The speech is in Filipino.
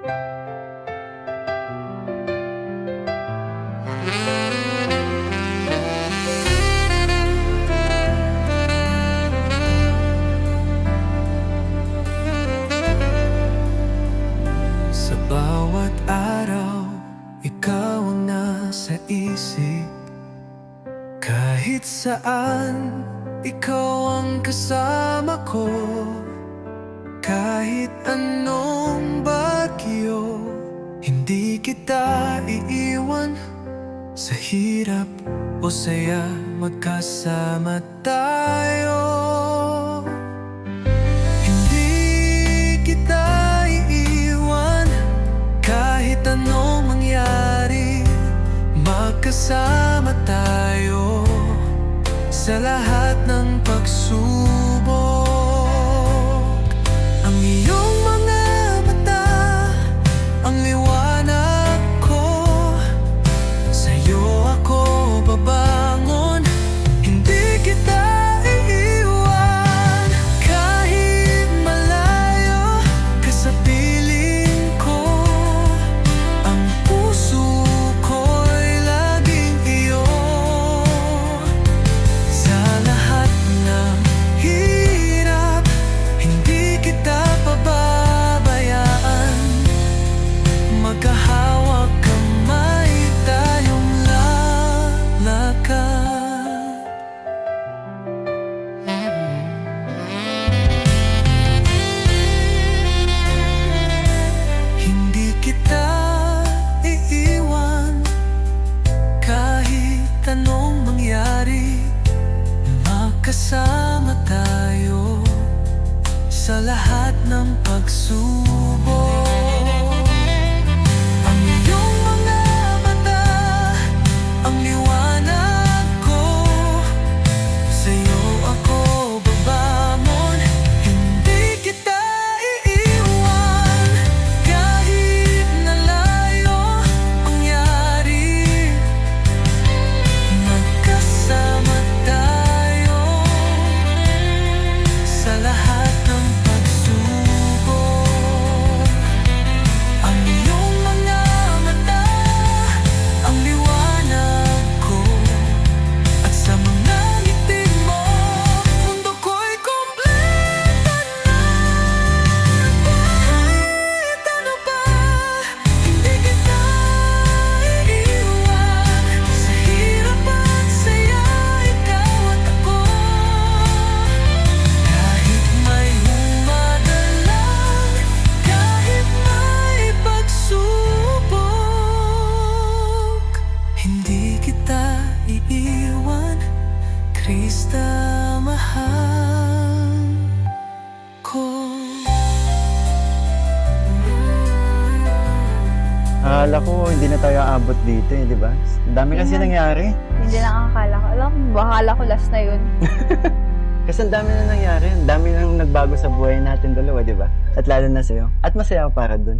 Sa bawat araw, ikaw ang nasa isip. Kahit saan, ikaw ang kasama ko. Kahit anong bagyo, hindi kita iiwan. Sa hirap o saya, magkasama tayo. Hindi kita iiwan. Kahit anong mangyari, magkasama tayo sa lahat ng pagsubok. Ang iyong mga mata, ang liwanag ko. Sa'yo ako babangon, hindi kita iiwan. Kahit malayo ka sa piling ko, ang puso ko'y laging iyo. Sa lahat ng hirap, hindi kita pababayaan. Magkahawak kamay tayong lalakad. Hindi kita iiwan. Kahit anong mangyari, magkasama tayo sa lahat ng pagsubok. Ang iyong mga mata, ang liwanag ko. Sa'yo ako babangon, hindi kita iiwan. Kahit na layo ang yari, magkasama tayo sa lahat ng pagsubok. Ang iyong mga mata, ang liwanag ko. At sa mga ngiti mo, mundo ko'y kumpleto na. Kahit ano pa, hindi kita iiwan. Sa hirap at saya, ikaw at ako. Kahit may humadalang, kahit may pagsubok, hindi kita iiwan. Krista, mahal ko. Akala ko hindi na tayo aabot dito eh, di ba? Ang dami kasi nangyari. Hindi lang akala ko. Alam mo, akala ko last na yun. Kasi ang dami na nangyari. Ang dami nang nagbago sa buhay natin dalawa, di ba? At lalo na sa'yo. At masaya ako para dun.